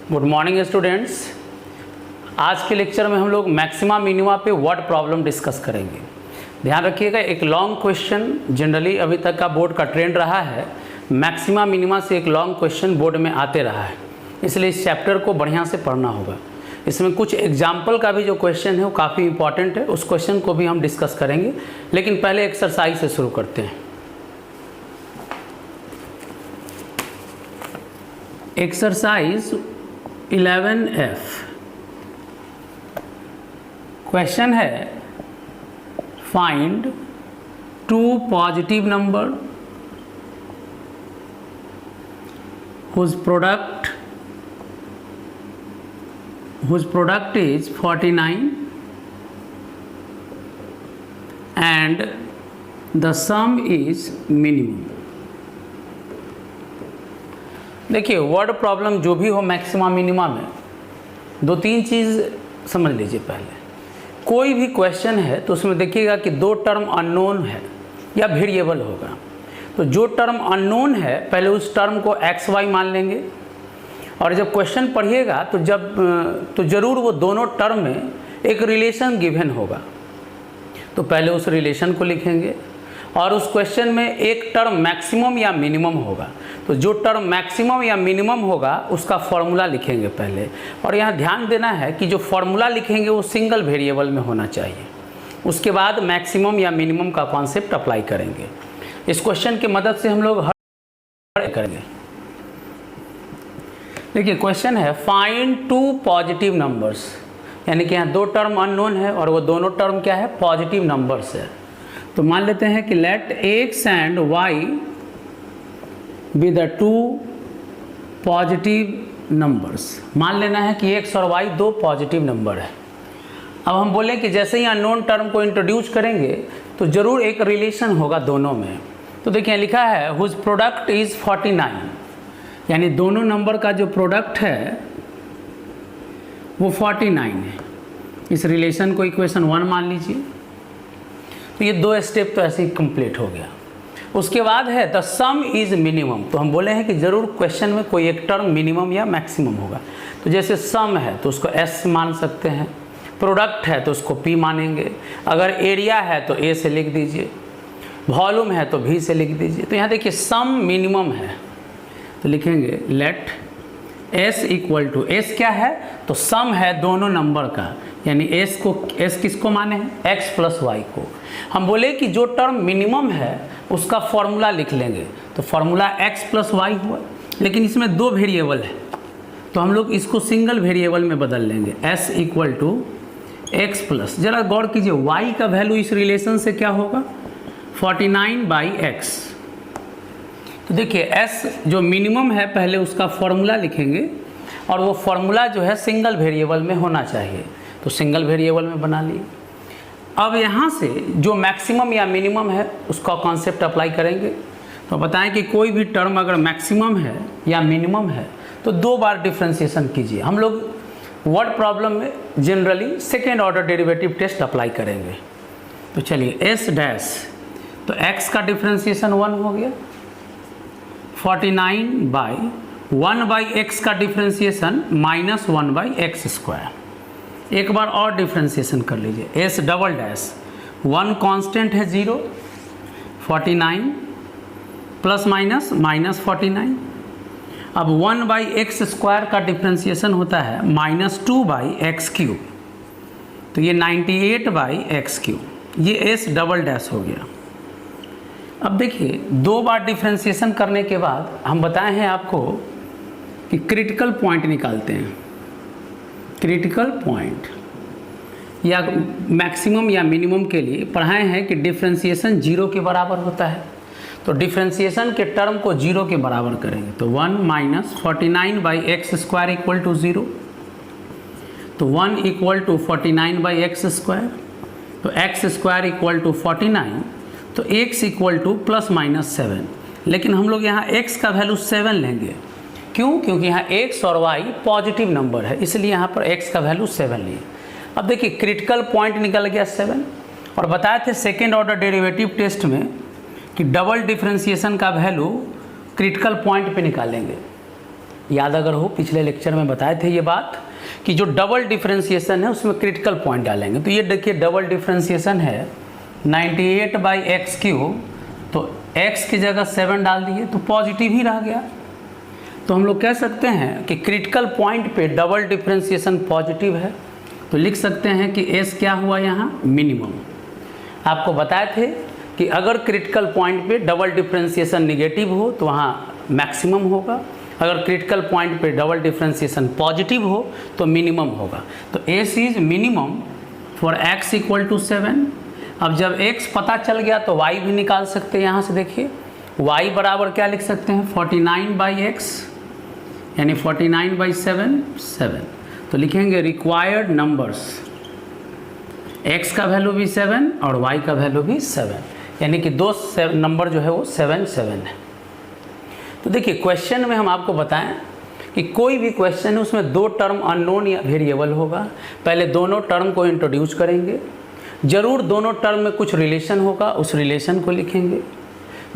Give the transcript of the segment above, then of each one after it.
Good morning students. आज के lecture में हम लोग मैक्सिमा मिनिमा पे वर्ड प्रॉब्लम डिस्कस करेंगे। ध्यान रखिएगा, एक लॉन्ग क्वेश्चन जनरली अभी तक का बोर्ड का ट्रेंड रहा है, मैक्सिमा मिनिमा से एक लॉन्ग क्वेश्चन बोर्ड में आते रहा है, इसलिए इस चैप्टर को बढ़िया से पढ़ना होगा। इसमें कुछ एग्जाम्पल का भी जो क्वेश्चन है वो काफ़ी इंपॉर्टेंट है, उस क्वेश्चन को भी हम डिस्कस करेंगे। लेकिन पहले एक्सरसाइज से शुरू करते हैं। एक्सरसाइज 11F क्वेश्चन है, find two positive number whose product is 49 and the sum is minimum। देखिए, वर्ड प्रॉब्लम जो भी हो मैक्सिमा मिनिमा में दो तीन चीज़ समझ लीजिए। पहले कोई भी क्वेश्चन है तो उसमें देखिएगा कि दो टर्म अननोन है या वेरिएबल होगा। तो जो टर्म अननोन है पहले उस टर्म को एक्स वाई मान लेंगे, और जब क्वेश्चन पढ़िएगा तो ज़रूर वो दोनों टर्म में एक रिलेशन गिवन होगा, तो पहले उस रिलेशन को लिखेंगे। और उस क्वेश्चन में एक टर्म मैक्सिमम या मिनिमम होगा, तो जो टर्म मैक्सिमम या मिनिमम होगा उसका फॉर्मूला लिखेंगे पहले। और यहाँ ध्यान देना है कि जो फॉर्मूला लिखेंगे वो सिंगल वेरिएबल में होना चाहिए। उसके बाद मैक्सिमम या मिनिमम का कॉन्सेप्ट अप्लाई करेंगे। इस क्वेश्चन की मदद से हम लोग हर करेंगे। देखिए, क्वेश्चन है फाइंड टू पॉजिटिव नंबर्स, यानी कि यहाँ दो टर्म अननोन है और वो दोनों टर्म क्या है, पॉजिटिव नंबर्स है। तो मान लेते हैं कि let x and y be the two positive numbers. मान लेना है कि एक्स और वाई दो पॉजिटिव नंबर है। अब हम बोलें कि जैसे ही अननोन टर्म को इंट्रोड्यूस करेंगे तो ज़रूर एक रिलेशन होगा दोनों में। तो देखिए, लिखा है हुज प्रोडक्ट इज़ 49, यानी दोनों नंबर का जो प्रोडक्ट है वो 49 है। इस रिलेशन को इक्वेशन 1 मान लीजिए। तो ये दो स्टेप तो ऐसे ही कंप्लीट हो गया। उसके बाद है द सम इज़ मिनिमम। तो हम बोले हैं कि ज़रूर क्वेश्चन में कोई एक टर्म मिनिमम या मैक्सिमम होगा। तो जैसे सम है तो उसको एस मान सकते हैं, प्रोडक्ट है तो उसको पी मानेंगे, अगर एरिया है तो ए से लिख दीजिए, वॉल्यूम है तो भी से लिख दीजिए। तो यहाँ देखिए सम मिनिमम है तो लिखेंगे let s equal to, s क्या है तो सम है दोनों नंबर का, यानी एस किसको माने हैं, एक्स प्लस वाई को। हम बोले कि जो टर्म मिनिमम है उसका फॉर्मूला लिख लेंगे, तो फॉर्मूला एक्स प्लस वाई हुआ। लेकिन इसमें दो वेरिएबल है तो हम लोग इसको सिंगल वेरिएबल में बदल लेंगे, s equal to x plus, जरा गौर कीजिए वाई का वैल्यू इस रिलेशन से क्या होगा, 49/x। तो देखिए s जो मिनिमम है पहले उसका फॉर्मूला लिखेंगे, और वो फॉर्मूला जो है सिंगल वेरिएबल में होना चाहिए, तो सिंगल वेरिएबल में बना लिए। अब यहाँ से जो मैक्सिमम या मिनिमम है उसका कॉन्सेप्ट अप्लाई करेंगे। तो बताएं कि कोई भी टर्म अगर मैक्सिमम है या मिनिमम है तो दो बार डिफ्रेंशिएशन कीजिए। हम लोग वर्ड प्रॉब्लम में generally second order derivative test apply करेंगे। तो चलिए एस डैश, तो x का डिफ्रेंशिएशन 1 हो गया, 49/1/x का डिफ्रेंशिएशन -1/x²। एक बार और डिफ्रेंशिएशन कर लीजिए, एस डबल डैश, 1 कांस्टेंट है 0, 49 प्लस माइनस -49। अब 1/x² का डिफ्रेंशिएशन होता है -2/x³, तो ये 98/x³, ये एस डबल डैश हो गया। अब देखिए, दो बार डिफ्रेंशिएशन करने के बाद हम बताए हैं आपको कि क्रिटिकल पॉइंट निकालते हैं। क्रिटिकल पॉइंट या मैक्सिमम या मिनिमम के लिए पढ़ाए हैं कि डिफ्रेंशिएशन 0 के बराबर होता है। तो डिफ्रेंशिएशन के टर्म को 0 के बराबर करेंगे, तो 1 - 49/x² इक्वल टू 0, तो 1 इक्वल टू 49/x², तो x² इक्वल टू 49, तो x इक्वल टू +-7। लेकिन हम लोग यहाँ x का वैल्यू 7 लेंगे, क्यों, क्योंकि यहाँ x और y पॉजिटिव नंबर है, इसलिए यहाँ पर x का वैल्यू 7 लिए। अब देखिए क्रिटिकल पॉइंट निकल गया 7, और बताए थे सेकेंड ऑर्डर डेरिवेटिव टेस्ट में कि डबल डिफ्रेंशिएशन का वैल्यू क्रिटिकल पॉइंट पे निकालेंगे। याद अगर हो, पिछले लेक्चर में बताए थे ये बात कि जो डबल डिफ्रेंशिएशन है उसमें क्रिटिकल पॉइंट डालेंगे। तो ये देखिए डबल डिफ्रेंशिएशन है 98/x3, तो x की जगह 7 डाल दिए तो पॉजिटिव ही रह गया। तो हम लोग कह सकते हैं कि क्रिटिकल पॉइंट पे डबल डिफ्रेंशिएशन पॉजिटिव है, तो लिख सकते हैं कि s क्या हुआ यहाँ मिनिमम। आपको बताए थे कि अगर क्रिटिकल पॉइंट पे डबल डिफ्रेंशिएशन निगेटिव हो तो वहाँ मैक्सिमम होगा, अगर क्रिटिकल पॉइंट पे डबल डिफ्रेंशिएशन पॉजिटिव हो तो मिनिमम होगा। तो s is minimum for x = 7। अब जब x पता चल गया तो y भी निकाल सकते हैं। यहाँ से देखिए y बराबर क्या लिख सकते हैं 49/x, यानी 49/7 7। तो लिखेंगे रिक्वायर्ड नंबर्स, x का वैल्यू भी 7 और y का वैल्यू भी 7, यानी कि दो नंबर जो है वो 7 7 है। तो देखिए क्वेश्चन में हम आपको बताएं कि कोई भी क्वेश्चन है उसमें दो टर्म अननोन या वेरिएबल होगा। पहले दोनों टर्म को इंट्रोड्यूस करेंगे, जरूर दोनों टर्म में कुछ रिलेशन होगा, उस रिलेशन को लिखेंगे।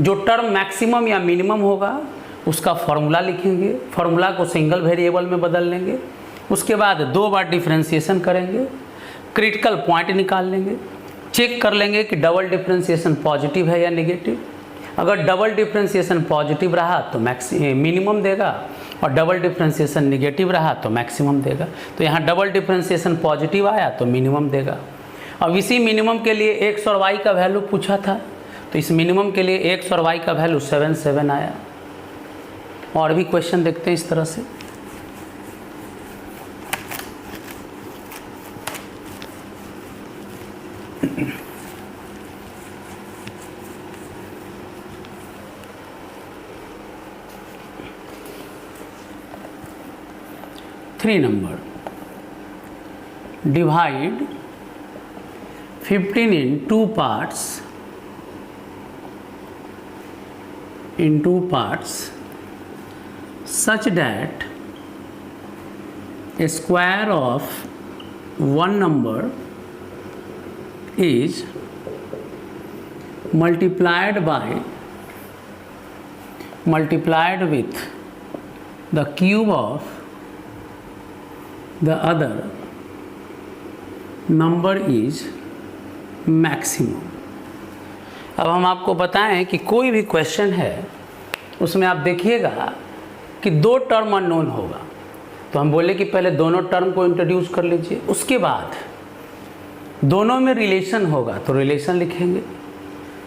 जो टर्म मैक्सिमम या मिनिमम होगा उसका फॉर्मूला लिखेंगे, फॉर्मूला को सिंगल वेरिएबल में बदल लेंगे। उसके बाद 2 बार डिफ्रेंशिएशन करेंगे, क्रिटिकल पॉइंट निकाल लेंगे, चेक कर लेंगे कि डबल डिफ्रेंशिएशन पॉजिटिव है या नेगेटिव। अगर डबल डिफ्रेंशिएशन पॉजिटिव रहा तो मिनिमम देगा और डबल डिफ्रेंशिएशन नेगेटिव रहा तो मैक्सिमम देगा। तो यहाँ डबल डिफ्रेंशिएशन पॉजिटिव आया तो मिनिमम देगा। अब इसी मिनिमम के लिए x और y का वैल्यू पूछा था, तो इस मिनिमम के लिए x और y का वैल्यू 7 7 आया। और भी क्वेश्चन देखते हैं इस तरह से। Three number, divide 15 in 2 parts such that a square of one number is multiplied with the cube of the other number is maximum. अब हम आपको बताएं कि कोई भी क्वेश्चन है उसमें आप देखिएगा कि दो टर्म अननोन होगा, तो हम बोले कि पहले दोनों टर्म को इंट्रोड्यूस कर लीजिए, उसके बाद दोनों में रिलेशन होगा तो रिलेशन लिखेंगे।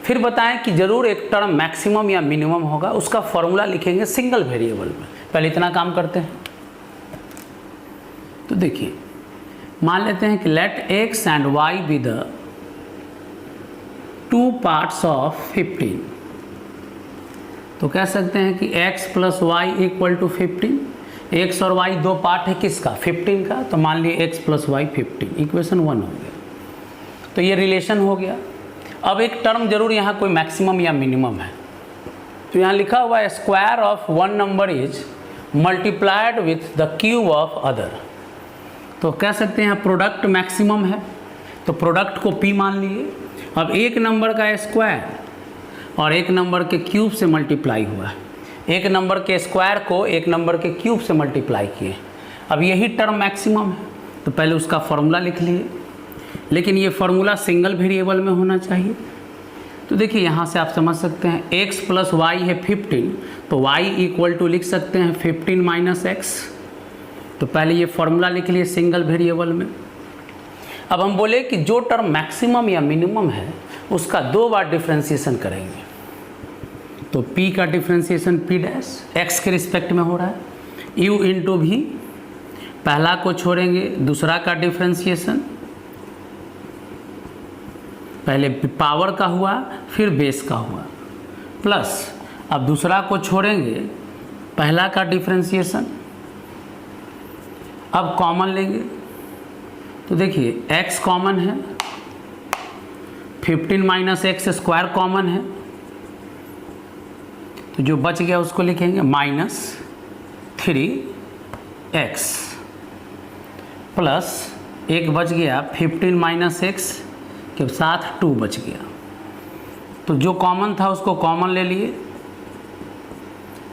फिर बताएं कि ज़रूर एक टर्म मैक्सिमम या मिनिमम होगा, उसका फॉर्मूला लिखेंगे सिंगल वेरिएबल में। पहले इतना काम करते हैं। तो देखिए मान लेते हैं कि let x and y be the 2 parts of 15। तो कह सकते हैं कि x + y = 15। x और y दो पार्ट है किसका 15 का, तो मान लिए x + y 15, इक्वेशन 1 हो गया। तो ये रिलेशन हो गया। अब एक टर्म जरूर यहाँ कोई मैक्सिमम या मिनिमम है, तो यहाँ लिखा हुआ है square of one number is multiplied with the cube of other. तो कह सकते हैं यहाँ प्रोडक्ट मैक्सिमम है, तो प्रोडक्ट को p मान लिए। अब एक नंबर का स्क्वायर और एक नंबर के क्यूब से मल्टीप्लाई हुआ है, एक नंबर के स्क्वायर को एक नंबर के क्यूब से मल्टीप्लाई किए। अब यही टर्म मैक्सिमम है, तो पहले उसका फॉर्मूला लिख लिए, लेकिन ये फॉर्मूला सिंगल वेरिएबल में होना चाहिए। तो देखिए यहाँ से आप समझ सकते हैं x + y है 15, तो y = लिख सकते हैं 15 - x। तो पहले ये फॉर्मूला लिख लिए सिंगल वेरिएबल में। अब हम बोले कि जो टर्म मैक्सिमम या मिनिमम है उसका 2 बार डिफ्रेंशिएशन करेंगे। तो p का डिफ्रेंशिएशन p' x के रिस्पेक्ट में हो रहा है, u × v, पहला को छोड़ेंगे दूसरा का डिफ्रेंशिएशन, पहले पावर का हुआ फिर बेस का हुआ, प्लस अब दूसरा को छोड़ेंगे पहला का डिफ्रेंशिएशन, अब कॉमन लेंगे। तो देखिए x कॉमन है, 15 - x स्क्वायर कॉमन है, तो जो बच गया उसको लिखेंगे -3x प्लस एक बच गया 15 - x के साथ 2 बच गया। तो जो कॉमन था उसको कॉमन ले लिए।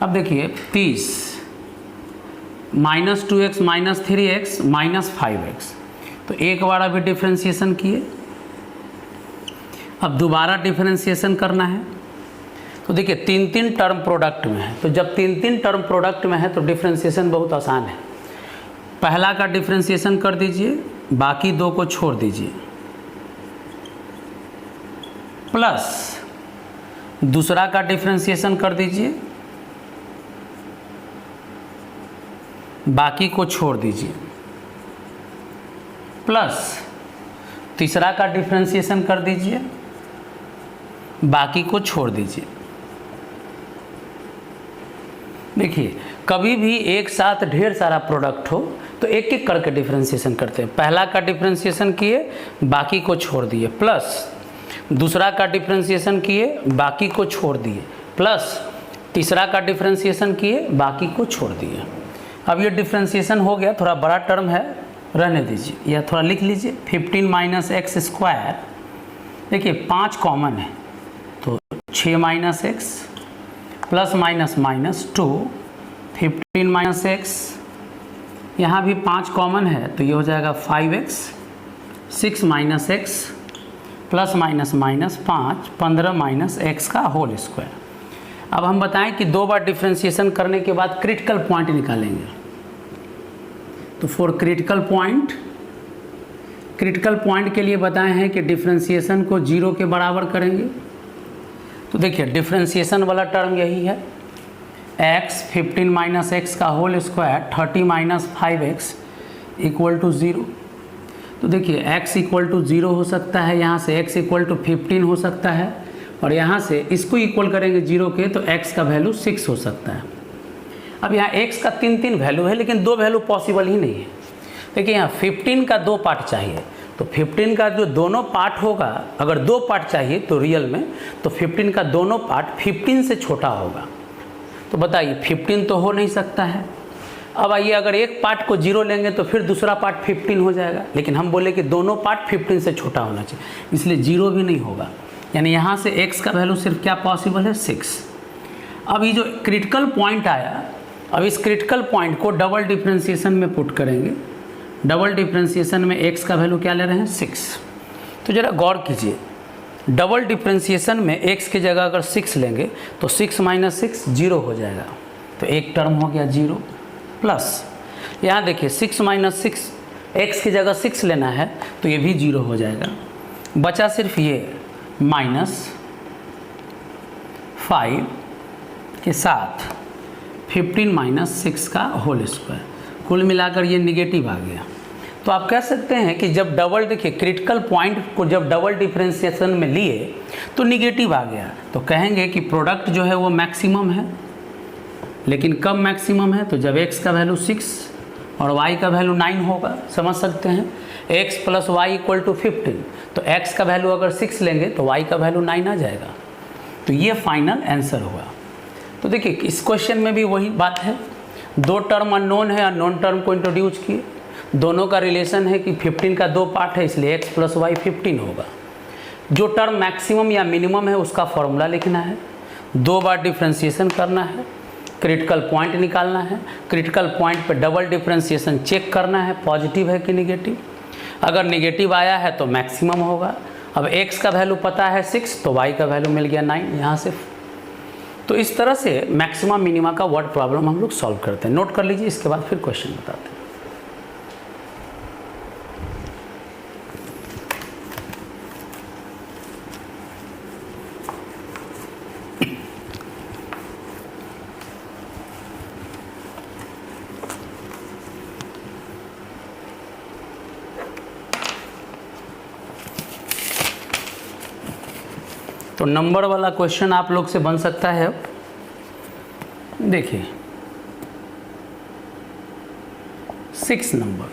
अब देखिए 30 -2x -3x -5x। तो एक बार अभी डिफ्रेंशिएशन किए, अब दोबारा डिफ्रेंशिएशन करना है। तो देखिए 3 टर्म प्रोडक्ट में है, तो जब 3 टर्म प्रोडक्ट में है तो डिफ्रेंशिएशन बहुत आसान है। पहला का डिफ्रेंशिएशन कर दीजिए, बाकी 2 को छोड़ दीजिए, प्लस दूसरा का डिफ्रेंशिएशन कर दीजिए, बाकी को छोड़ दीजिए, प्लस तीसरा का डिफ्रेंशिएशन कर दीजिए, बाकी को छोड़ दीजिए। देखिए कभी भी एक साथ ढेर सारा प्रोडक्ट हो तो एक एक करके डिफ्रेंशिएशन करते हैं। पहला का डिफ्रेंशिएशन किए, बाकी को छोड़ दिए, प्लस दूसरा का डिफ्रेंशिएशन किए, बाकी को छोड़ दिए, प्लस तीसरा का डिफ्रेंशिएशन किए, बाकी को छोड़ दिए। अब ये डिफ्रेंशिएशन हो गया, थोड़ा बड़ा टर्म है, रहने दीजिए या थोड़ा लिख लीजिए। 15 - x², देखिए 5 कॉमन है तो 6 - x प्लस -2 15 - x, यहाँ भी 5 कॉमन है तो ये हो जाएगा 5x 6 - x प्लस -5 15 - x का होल स्क्वायर। अब हम बताएं कि 2 बार डिफ्रेंशिएशन करने के बाद क्रिटिकल पॉइंट निकालेंगे। तो फॉर क्रिटिकल पॉइंट के लिए बताए हैं कि डिफ्रेंशिएशन को 0 के बराबर करेंगे। तो देखिए डिफ्रेंशिएशन वाला टर्म यही है, x 15 - x का होल स्क्वायर 30 - 5x = 0। तो देखिए x = 0 हो सकता है, यहाँ से x = 15 हो सकता है, और यहाँ से इसको इक्वल करेंगे 0 के तो x का वैल्यू 6 हो सकता है। अब यहाँ x का 3 वैल्यू है, लेकिन 2 वैल्यू पॉसिबल ही नहीं है। देखिए यहाँ 15 का 2 पार्ट चाहिए, तो 15 का जो दोनों पार्ट होगा, अगर 2 पार्ट चाहिए तो रियल में, तो 15 का दोनों पार्ट 15 से छोटा होगा। तो बताइए 15 तो हो नहीं सकता है। अब आइए अगर एक पार्ट को 0 लेंगे तो फिर दूसरा पार्ट 15 हो जाएगा, लेकिन हम बोले कि दोनों पार्ट 15 से छोटा होना चाहिए, इसलिए 0 भी नहीं होगा। यानी यहाँ से x का वैल्यू सिर्फ क्या पॉसिबल है, 6। अब ये जो क्रिटिकल पॉइंट आया, अब इस क्रिटिकल पॉइंट को डबल डिफ्रेंशिएशन में पुट करेंगे। डबल डिफ्रेंशिएशन में x का वैल्यू क्या ले रहे हैं, 6। तो ज़रा गौर कीजिए, डबल डिफ्रेंशिएशन में x की जगह अगर 6 लेंगे तो 6 - 6 0 हो जाएगा, तो एक टर्म हो गया 0। प्लस यहाँ देखिए 6 - 6, x की जगह 6 लेना है तो ये भी 0 हो जाएगा। बचा सिर्फ ये -5 के साथ 15 - 6 का होल स्क्वायर, कुल मिलाकर ये निगेटिव आ गया। तो आप कह सकते हैं कि जब डबल, देखिए क्रिटिकल पॉइंट को जब डबल डिफ्रेंशिएशन में लिए तो निगेटिव आ गया, तो कहेंगे कि प्रोडक्ट जो है वो मैक्सिमम है। लेकिन कब मैक्सिमम है, तो जब x का वैल्यू 6 और y का वैल्यू 9 होगा। समझ सकते हैं, x + y = 15, तो x का वैल्यू अगर 6 लेंगे तो y का वैल्यू 9 आ जाएगा। तो ये फाइनल आंसर होगा। तो देखिए इस क्वेश्चन में भी वही बात है, 2 टर्म अननोन है, अननोन टर्म को इंट्रोड्यूस किए, दोनों का रिलेशन है कि 15 का 2 पार्ट है, इसलिए x + y 15 होगा। जो टर्म मैक्सिमम या मिनिमम है उसका फॉर्मूला लिखना है, 2 बार डिफ्रेंशिएशन करना है, क्रिटिकल पॉइंट निकालना है, क्रिटिकल पॉइंट पे डबल डिफ्रेंशिएशन चेक करना है पॉजिटिव है कि निगेटिव। अगर निगेटिव आया है तो मैक्सिमम होगा। अब x का वैल्यू पता है 6, तो y का वैल्यू मिल गया 9 यहाँ से। तो इस तरह से मैक्सिमा मिनिमा का वर्ड प्रॉब्लम हम लोग सॉल्व करते हैं। नोट कर लीजिए, इसके बाद फिर क्वेश्चन बताते हैं। तो नंबर वाला क्वेश्चन आप लोग से बन सकता है। देखिए 6 number,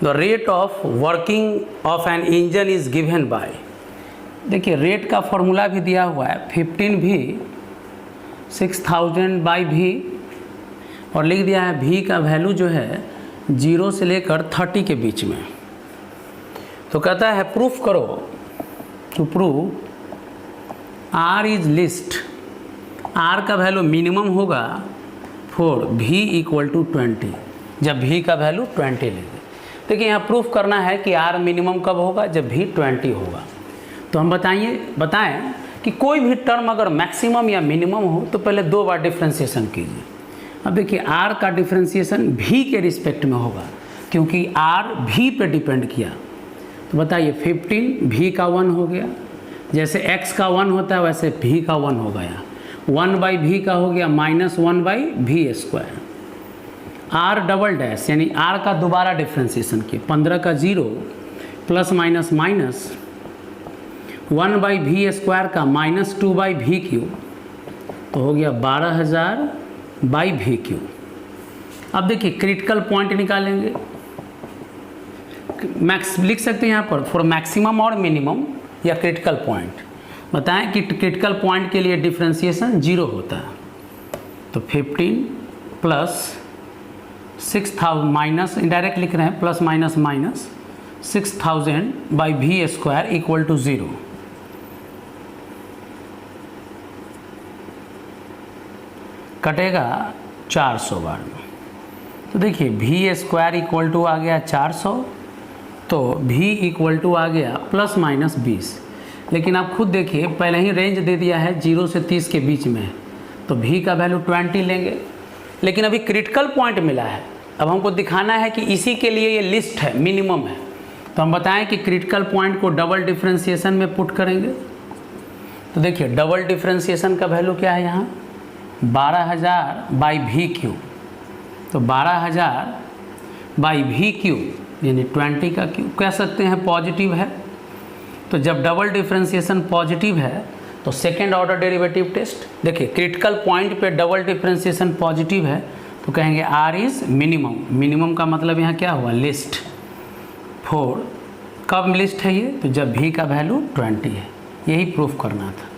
the rate of working of an engine is given by. देखिए रेट का फॉर्मूला भी दिया हुआ है, 15 भी 6000/v, और लिख दिया है v का वैल्यू जो है 0 से लेकर 30 के बीच में। तो कहता है प्रूफ करो, to prove R is least, R का वैल्यू मिनिमम होगा फॉर v इक्वल टू 20, जब v का वैल्यू 20 लेंगे। देखिए यहाँ प्रूफ करना है कि r मिनिमम कब होगा, जब v 20 होगा। तो हम बताएं कि कोई भी टर्म अगर मैक्सिमम या मिनिमम हो तो पहले 2 बार डिफ्रेंशिएशन कीजिए। अब देखिए r का डिफ्रेंशिएशन v के रिस्पेक्ट में होगा, क्योंकि r v पे डिपेंड किया। तो बताइए 15 v का 1 हो गया, जैसे x का 1 होता है वैसे v का 1 हो गया, 1/v का हो गया -1/v²। r डबल डैश यानी r का दोबारा डिफ्रेंशिएशन किया, 15 का 0 प्लस माइनस माइनस 1/v² का -2/v³, तो हो गया 12,000/v³। अब देखिए क्रिटिकल पॉइंट निकालेंगे, मैक्स लिख सकते हैं यहाँ पर फॉर मैक्सिमम और मिनिमम या क्रिटिकल पॉइंट। बताएं कि क्रिटिकल पॉइंट के लिए डिफ्रेंशिएशन 0 होता है। तो 15 प्लस 6000 माइनस इनडायरेक्ट लिख रहे हैं, plus minus minus 6000/v² equal to 0। कटेगा 400 बार में। तो देखिए v² इक्वल टू आ गया 400, तो v इक्वल टू आ गया प्लस माइनस 20। लेकिन आप खुद देखिए पहले ही रेंज दे दिया है 0 से 30 के बीच में, तो v का वैल्यू 20 लेंगे। लेकिन अभी क्रिटिकल पॉइंट मिला है, अब हमको दिखाना है कि इसी के लिए ये लिस्ट है, मिनिमम है। तो हम बताएं कि क्रिटिकल पॉइंट को डबल डिफ्रेंशिएशन में पुट करेंगे। तो देखिए डबल डिफ्रेंशिएशन का वैल्यू क्या है यहाँ 12,000/v³। तो 12,000/v³ यानी 20 का क्यूब कह सकते हैं पॉजिटिव है। तो जब डबल डिफ्रेंशिएशन पॉजिटिव है तो सेकेंड ऑर्डर डेरिवेटिव टेस्ट। देखिए क्रिटिकल पॉइंट पे डबल डिफ्रेंशिएशन पॉजिटिव है तो कहेंगे r इज़ मिनिमम। मिनिमम का मतलब यहाँ क्या हुआ लिस्ट। फॉर कब लिस्ट है ये, तो जब v का वैल्यू 20 है। यही प्रूफ करना था।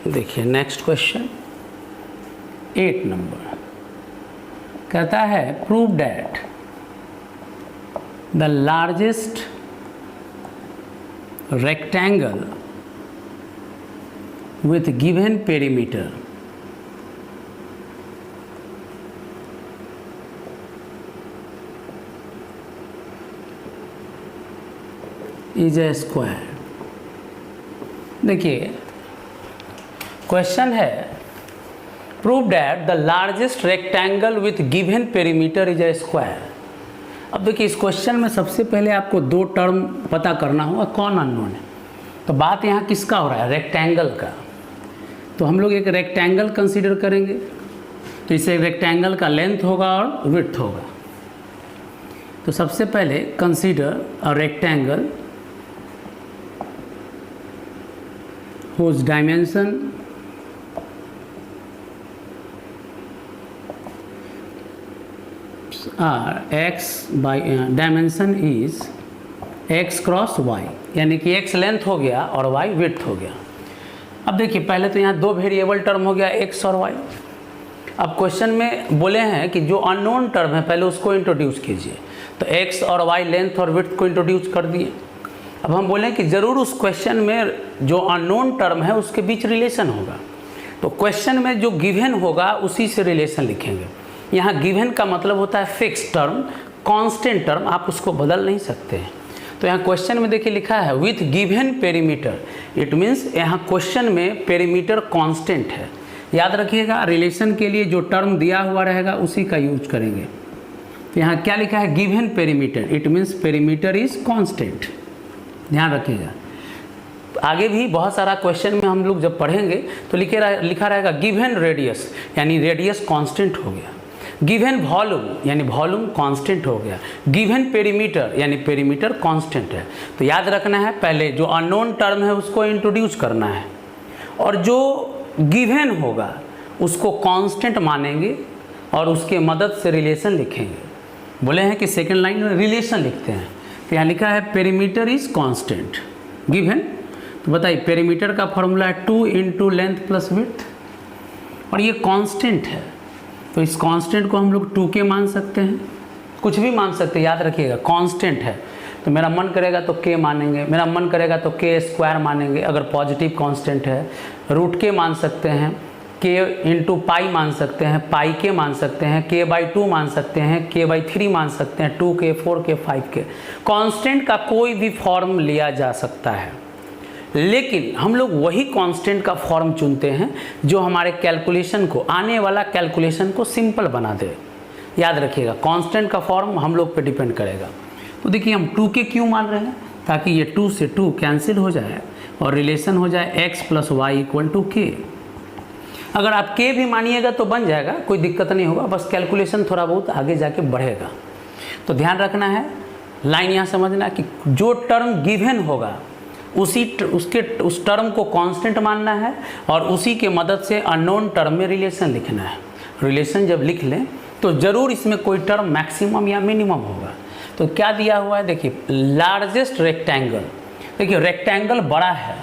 देखिए नेक्स्ट क्वेश्चन 8 नंबर कहता है prove that the largest rectangle with given perimeter is a square. देखिए क्वेश्चन है prove that the largest rectangle with given perimeter is a square. अब देखिए इस क्वेश्चन में सबसे पहले आपको 2 टर्म पता करना होगा कौन अननोन है। तो बात यहाँ किसका हो रहा है, रेक्टेंगल का। तो हम लोग एक रेक्टेंगल कंसीडर करेंगे। तो इसे रेक्टेंगल का लेंथ होगा और विड्थ होगा। तो सबसे पहले consider a rectangle whose dimension are x by dimension is x cross y, यानी कि x लेंथ हो गया और y विड्थ हो गया। अब देखिए पहले तो यहाँ 2 वेरिएबल टर्म हो गया x और y। अब क्वेश्चन में बोले हैं कि जो अननोन टर्म है पहले उसको इंट्रोड्यूस कीजिए। तो x और y लेंथ और विड्थ को इंट्रोड्यूस कर दिए। अब हम बोलें कि ज़रूर उस क्वेश्चन में जो अननोन टर्म है उसके बीच रिलेशन होगा। तो क्वेश्चन में जो गिवन होगा उसी से रिलेशन लिखेंगे। यहाँ गिवन का मतलब होता है फिक्स टर्म, कांस्टेंट टर्म, आप उसको बदल नहीं सकते हैं। तो यहाँ क्वेश्चन में देखिए लिखा है with given perimeter, it means यहाँ क्वेश्चन में पेरीमीटर कांस्टेंट है। याद रखिएगा रिलेशन के लिए जो टर्म दिया हुआ रहेगा उसी का यूज करेंगे। तो यहाँ क्या लिखा है given perimeter, it means perimeter is constant. ध्यान रखिएगा आगे भी बहुत सारा क्वेश्चन में हम लोग जब पढ़ेंगे तो लिखा रहेगा गिवन रेडियस, यानी रेडियस कांस्टेंट हो गया। गिवन वॉल्यूम यानी वॉल्यूम कांस्टेंट हो गया। गिवन पेरीमीटर यानी पेरीमीटर कांस्टेंट है। तो याद रखना है पहले जो अननोन टर्म है उसको इंट्रोड्यूस करना है और जो गिवन होगा उसको कांस्टेंट मानेंगे और उसके मदद से रिलेशन लिखेंगे। बोले हैं कि सेकंड लाइन में रिलेशन लिखते हैं। तो यहाँ लिखा है पेरीमीटर इज कांस्टेंट गिवन। तो बताइए पेरीमीटर का फॉर्मूला है 2 इंटू लेंथ प्लस विड्थ, और ये कांस्टेंट है, तो इस कांस्टेंट को हम लोग 2k मान सकते हैं, कुछ भी मान सकते हैं, याद रखिएगा कांस्टेंट है। तो मेरा मन करेगा तो k मानेंगे, मेरा मन करेगा तो k स्क्वायर मानेंगे अगर पॉजिटिव कांस्टेंट है, रूट के मान सकते हैं, k इंटू पाई मान सकते हैं, पाई के मान सकते हैं, k/2 मान सकते हैं, k/3 मान सकते हैं, 2k 4k 5k। कांस्टेंट का कोई भी फॉर्म लिया जा सकता है, लेकिन हम लोग वही कांस्टेंट का फॉर्म चुनते हैं जो हमारे कैलकुलेशन को, आने वाला कैलकुलेशन को सिंपल बना दे। याद रखिएगा कांस्टेंट का फॉर्म हम लोग पे डिपेंड करेगा। तो देखिए हम 2k क्यों मान रहे हैं, ताकि ये 2 से 2 कैंसिल हो जाए और रिलेशन हो जाए x + y = k। अगर आप k भी मानिएगा तो बन जाएगा, कोई दिक्कत नहीं होगा, बस कैलकुलेशन थोड़ा बहुत आगे जाके बढ़ेगा। तो ध्यान रखना है, लाइन यहाँ समझना कि जो टर्म गिवन होगा उस टर्म को कांस्टेंट मानना है और उसी के मदद से अननोन टर्म में रिलेशन लिखना है। रिलेशन जब लिख लें तो ज़रूर इसमें कोई टर्म मैक्सिमम या मिनिमम होगा। तो क्या दिया हुआ है, देखिए लार्जेस्ट रेक्टेंगल, देखिए रेक्टेंगल बड़ा है,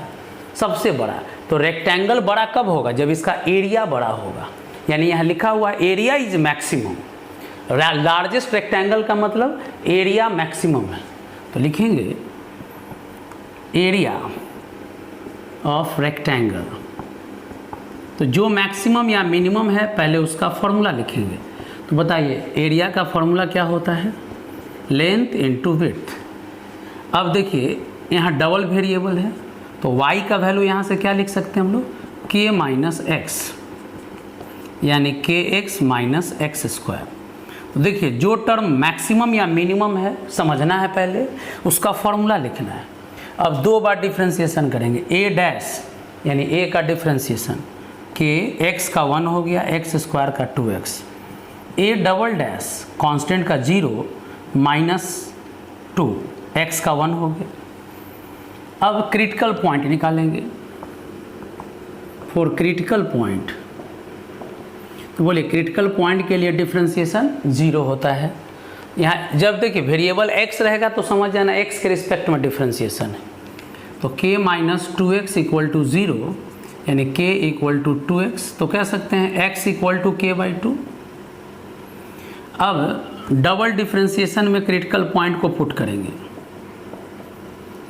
सबसे बड़ा, तो रेक्टेंगल बड़ा कब होगा, जब इसका एरिया बड़ा होगा, यानी यहाँ लिखा हुआ area is maximum. Largest rectangle का मतलब एरिया मैक्सिमम है, तो लिखेंगे एरिया ऑफ रेक्टेंगल। तो जो मैक्सिमम या मिनिमम है पहले उसका फॉर्मूला लिखेंगे। तो बताइए एरिया का फॉर्मूला क्या होता है, लेंथ इंटू विड्थ। अब देखिए यहाँ डबल वेरिएबल है, तो y का वैल्यू यहाँ से क्या लिख सकते हैं हम लोग, k - x, यानी kx - x²। तो देखिए जो टर्म मैक्सिमम या मिनिमम है समझना है, पहले उसका फॉर्मूला लिखना है। अब 2 बार डिफ्रेंशिएशन करेंगे, a डैश यानी a का डिफ्रेंशिएशन k, x का 1 हो गया, x² का 2x, a double dash constant का 0 -2, x का 1 हो गया। अब क्रिटिकल पॉइंट निकालेंगे, फॉर क्रिटिकल पॉइंट, तो बोलिए क्रिटिकल पॉइंट के लिए डिफ्रेंशिएशन 0 होता है। यहाँ जब देखिए वेरिएबल x रहेगा तो समझ जाना x के रिस्पेक्ट में डिफ्रेंशिएशन है। तो k - 2x = 0, यानी k = 2x, तो कह सकते हैं x = k/2। अब डबल डिफ्रेंशिएशन में क्रिटिकल पॉइंट को पुट करेंगे,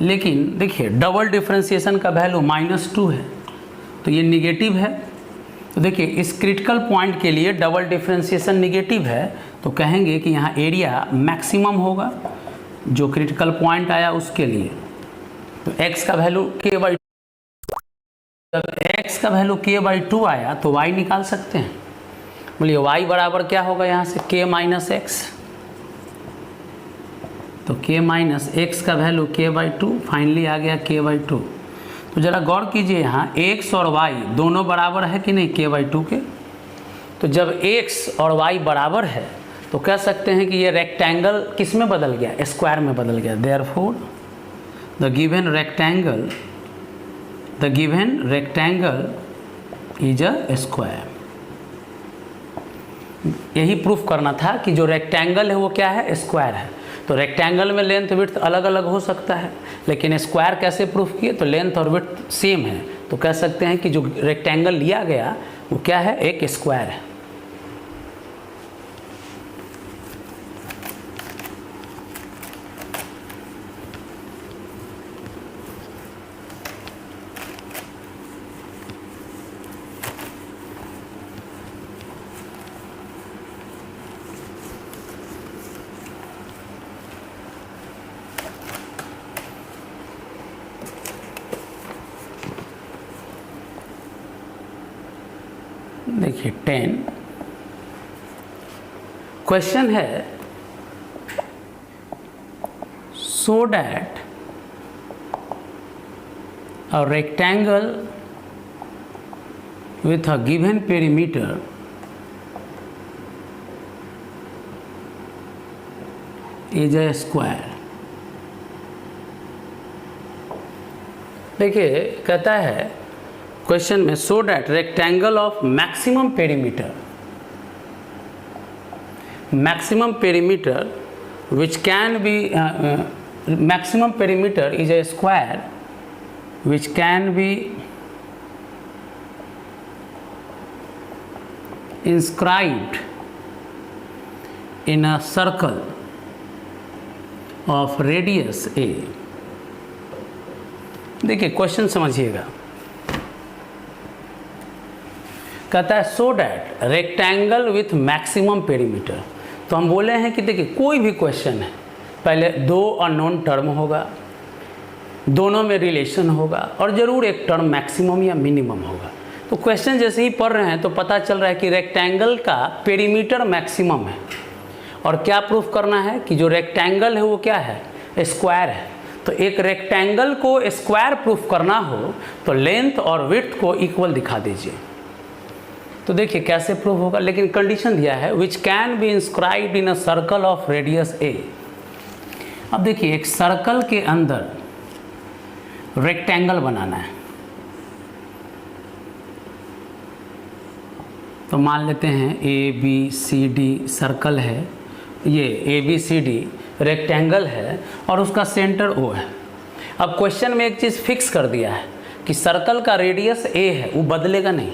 लेकिन देखिए डबल डिफ्रेंशिएशन का वैल्यू -2 है, तो ये निगेटिव है। तो देखिए इस क्रिटिकल पॉइंट के लिए डबल डिफ्रेंशिएशन निगेटिव है, तो कहेंगे कि यहाँ एरिया मैक्सिमम होगा जो क्रिटिकल पॉइंट आया उसके लिए। तो x का वैल्यू k/2, जब x का वैल्यू k/2 आया तो y निकाल सकते हैं। बोलिए y बराबर क्या होगा, यहाँ से k - x, तो k - x का वैल्यू k/2, फाइनली आ गया k/2। तो ज़रा गौर कीजिए यहाँ x और y दोनों बराबर है कि नहीं k/2 के। तो जब x और y बराबर है तो कह सकते हैं कि ये रेक्टेंगल किस में बदल गया, स्क्वायर में बदल गया। Therefore the given rectangle is a square. यही प्रूफ करना था कि जो रेक्टेंगल है वो क्या है, स्क्वायर है। तो रेक्टेंगल में लेंथ विड्थ अलग अलग हो सकता है, लेकिन स्क्वायर कैसे प्रूफ किए, तो लेंथ और विड्थ सेम है, तो कह सकते हैं कि जो रेक्टेंगल लिया गया वो क्या है, एक स्क्वायर है। देखिए 10 क्वेश्चन है, so that a rectangle with a given perimeter is a square। देखिए कहता है क्वेश्चन में, so that rectangle of maximum perimeter which can B maximum perimeter is a square which can be inscribed in a circle of radius a। देखिए question समझिएगा, कहता है so that rectangle with maximum perimeter. तो हम बोले हैं कि देखिए कोई भी क्वेश्चन है, पहले दो अननोन टर्म होगा, दोनों में रिलेशन होगा और ज़रूर एक टर्म मैक्सिमम या मिनिमम होगा। तो क्वेश्चन जैसे ही पढ़ रहे हैं तो पता चल रहा है कि रेक्टेंगल का पेरीमीटर मैक्सिमम है और क्या प्रूफ करना है कि जो रेक्टेंगल है वो क्या है, स्क्वायर है। तो एक रेक्टेंगल को स्क्वायर प्रूफ करना हो तो लेंथ और विड्थ को इक्वल दिखा दीजिए। तो देखिए कैसे प्रूफ होगा, लेकिन कंडीशन दिया है which can be inscribed in a circle of radius a. अब देखिए एक सर्कल के अंदर रेक्टेंगल बनाना है, तो मान लेते हैं A B C D circle है, ये A B C D rectangle है और उसका सेंटर ओ है। अब क्वेश्चन में एक चीज़ फिक्स कर दिया है कि सर्कल का रेडियस ए है, वो बदलेगा नहीं,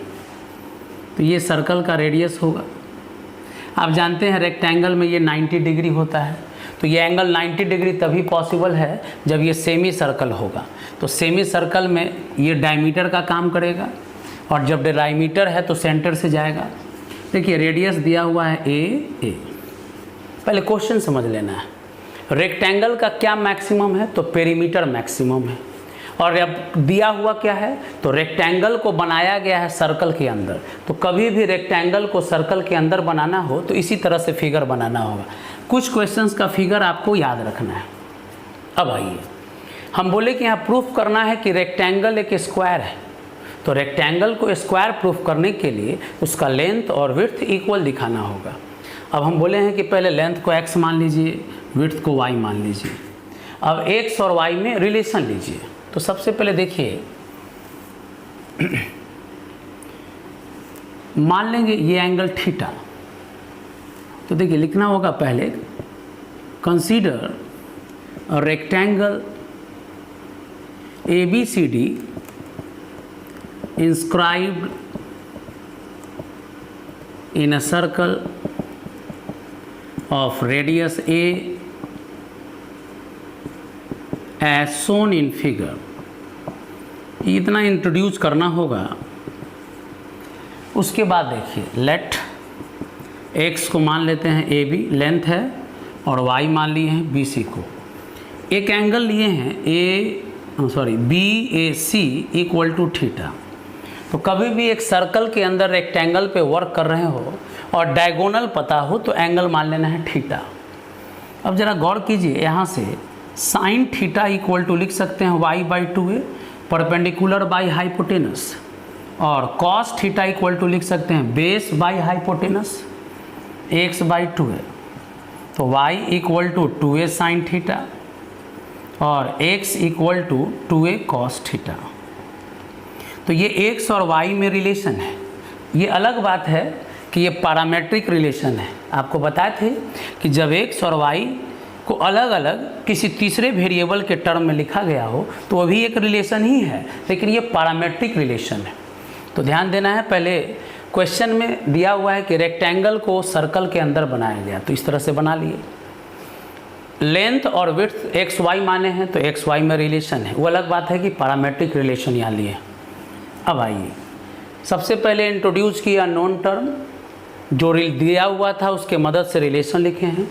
तो ये सर्कल का रेडियस होगा। आप जानते हैं रेक्टेंगल में ये 90 डिग्री होता है, तो ये एंगल 90 डिग्री तभी पॉसिबल है जब ये सेमी सर्कल होगा। तो सेमी सर्कल में ये डायमीटर का काम करेगा और जब डायमीटर है तो सेंटर से जाएगा। देखिए रेडियस दिया हुआ है ए। पहले क्वेश्चन समझ लेना है, रेक्टेंगल का क्या मैक्सिमम है, तो पेरीमीटर मैक्सिमम है। और अब दिया हुआ क्या है, तो रेक्टेंगल को बनाया गया है सर्कल के अंदर। तो कभी भी रेक्टेंगल को सर्कल के अंदर बनाना हो तो इसी तरह से फिगर बनाना होगा। कुछ क्वेश्चंस का फिगर आपको याद रखना है। अब आइए, हम बोले कि यहाँ प्रूफ करना है कि रेक्टेंगल एक स्क्वायर है, तो रेक्टेंगल को स्क्वायर प्रूफ करने के लिए उसका लेंथ और विड्थ इक्वल दिखाना होगा। अब हम बोले हैं कि पहले लेंथ को x मान लीजिए, विड्थ को y मान लीजिए। अब x और y में रिलेशन लीजिए। तो सबसे पहले देखिए, मान लेंगे ये एंगल थीटा, तो देखिए लिखना होगा पहले consider a rectangle ABCD inscribed in a circle of radius a as shown in figure। इतना इंट्रोड्यूस करना होगा। उसके बाद देखिए लेट x को मान लेते हैं AB लेंथ है और y मान लिए हैं BC को। एक एंगल लिए हैं BAC इक्वल टू थीटा। तो कभी भी एक सर्कल के अंदर रेक्टेंगल पे वर्क कर रहे हो और डायगोनल पता हो तो एंगल मान लेना है थीटा। अब ज़रा गौर कीजिए, यहाँ से साइन थीटा इक्वल टू लिख सकते हैं y/2a परपेंडिकुलर बाई हाइपोटेनस, और कॉस थीटा इक्वल टू लिख सकते हैं बेस बाई हाइपोटेनस x/2a। तो y equal to 2a sine theta और x equal to 2a cos theta. तो ये x और y में रिलेशन है। ये अलग बात है कि ये पैरामेट्रिक रिलेशन है। आपको बताए थे कि जब x और y को अलग अलग किसी तीसरे वेरिएबल के टर्म में लिखा गया हो तो वो भी एक रिलेशन ही है, लेकिन ये पैरामेट्रिक रिलेशन है। तो ध्यान देना है, पहले क्वेश्चन में दिया हुआ है कि रेक्टेंगल को सर्कल के अंदर बनाया गया, तो इस तरह से बना लिए। लेंथ और विड्थ एक्स वाई माने हैं तो एक्स वाई में रिलेशन है, वो अलग बात है कि पैरामेट्रिक रिलेशन यहाँ लिए। अब आइए, सबसे पहले इंट्रोड्यूस किया नॉन टर्म, जो दिया हुआ था उसके मदद से रिलेशन लिखे हैं।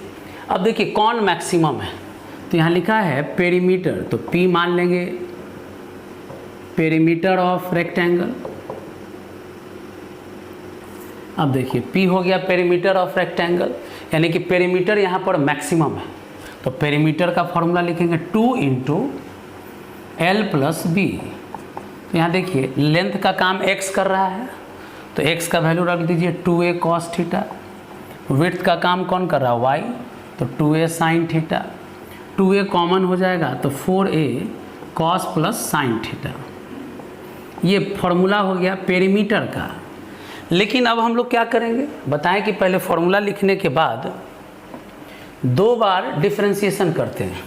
अब देखिए कौन मैक्सिमम है, तो यहाँ लिखा है पेरीमीटर, तो P मान लेंगे पेरीमीटर ऑफ रेक्टेंगल। अब देखिए P हो गया पेरीमीटर ऑफ रेक्टेंगल, यानी कि पेरीमीटर यहाँ पर मैक्सिमम है। तो पेरीमीटर का फॉर्मूला लिखेंगे 2 × L + B। तो यहाँ देखिए लेंथ का काम x कर रहा है तो x का वैल्यू रख दीजिए 2a cos थीटा। विड्थ का काम कौन कर रहा है y, तो 2a sin theta. 2a common हो जाएगा तो 4a cos + sin थीटा। ये फॉर्मूला हो गया पेरीमीटर का। लेकिन अब हम लोग क्या करेंगे बताएं कि पहले फॉर्मूला लिखने के बाद 2 बार डिफरेंशिएशन करते हैं।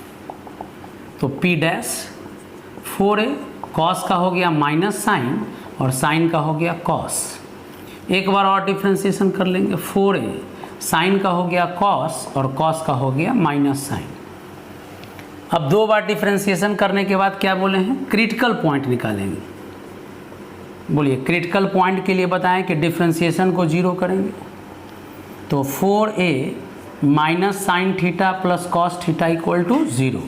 तो P डैश 4a कॉस का हो गया माइनस साइन और साइन का हो गया कॉस। एक बार और डिफ्रेंशिएशन कर लेंगे, 4a साइन का हो गया कॉस और कॉस का हो गया माइनस साइन। अब दो बार डिफ्रेंशिएशन करने के बाद क्या बोले हैं, क्रिटिकल पॉइंट निकालेंगे। बोलिए क्रिटिकल पॉइंट के लिए बताएं कि डिफ्रेंशिएशन को जीरो करेंगे। तो 4a minus sine theta plus cos theta equal to 0।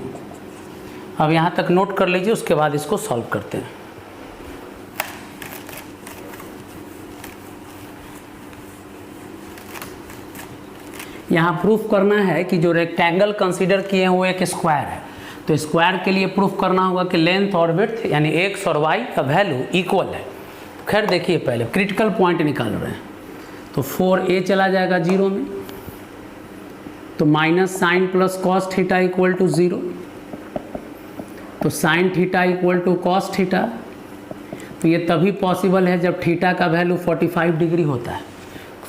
अब यहाँ तक नोट कर लीजिए, उसके बाद इसको सॉल्व करते हैं। यहाँ प्रूफ करना है कि जो रेक्टेंगल कंसीडर किए हुए एक स्क्वायर है, तो स्क्वायर के लिए प्रूफ करना होगा कि लेंथ और विड्थ यानी x और y का वैल्यू इक्वल है। खैर देखिए पहले क्रिटिकल पॉइंट निकाल रहे हैं, तो 4a चला जाएगा 0 में, तो minus sine plus cos theta equal to 0, तो sine theta equal to cos theta. तो ये तभी पॉसिबल है जब थीटा का वैल्यू 45 डिग्री होता है।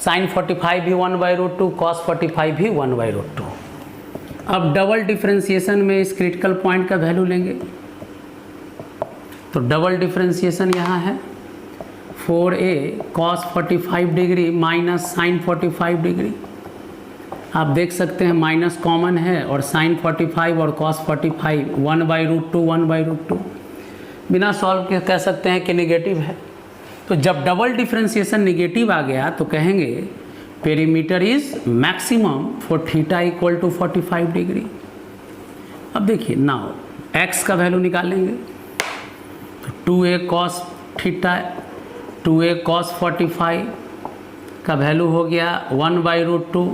साइन 45 भी 1/√2, कॉस 45 भी 1/√2। अब डबल डिफ्रेंशिएशन में इस क्रिटिकल पॉइंट का वैल्यू लेंगे, तो डबल डिफ्रेंशिएशन यहाँ है 4a cos 45 degree minus sine 45 degree. आप देख सकते हैं माइनस कॉमन है और साइन 45 और कॉस 45 1/√2 बिना सॉल्व के कह सकते हैं कि नेगेटिव है। तो जब डबल डिफ्रेंशिएशन नेगेटिव आ गया तो कहेंगे perimeter is maximum for theta equal to 45 degree. अब देखिए नाउ x का वैल्यू निकालेंगे, तो 2a cos theta 2a cos 45 का वैल्यू हो गया 1/√2,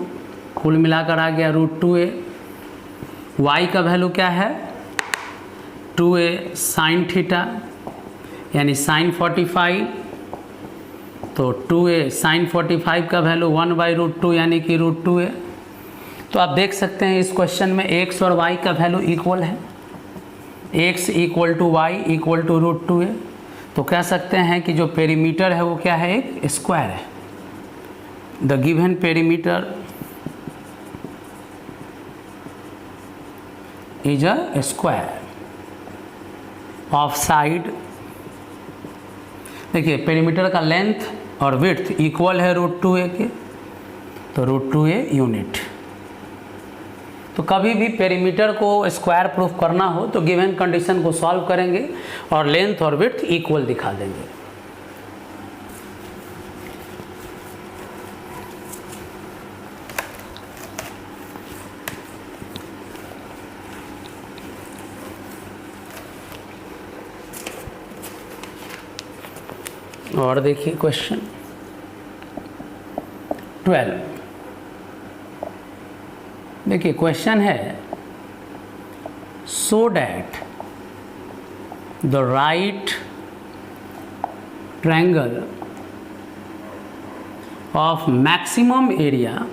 कुल मिलाकर आ गया √2a। y का वैल्यू क्या है 2a साइन थीटा यानी साइन 45, तो 2a साइन 45 का वैल्यू 1/√2 यानी कि √2a। तो आप देख सकते हैं इस क्वेश्चन में x और y का वैल्यू इक्वल है, x equal to y equal to √2a। तो कह सकते हैं कि जो पेरीमीटर है वो क्या है, एक स्क्वायर है। The given perimeter is a square of side. देखिए पेरीमीटर का लेंथ और विड्थ इक्वल है √2a के, तो √2a यूनिट। तो कभी भी पेरीमीटर को स्क्वायर प्रूफ करना हो तो गिवन कंडीशन को सॉल्व करेंगे और लेंथ और विड्थ इक्वल दिखा देंगे। और देखिए क्वेश्चन 12। देखिए क्वेश्चन है so that the right triangle of maximum area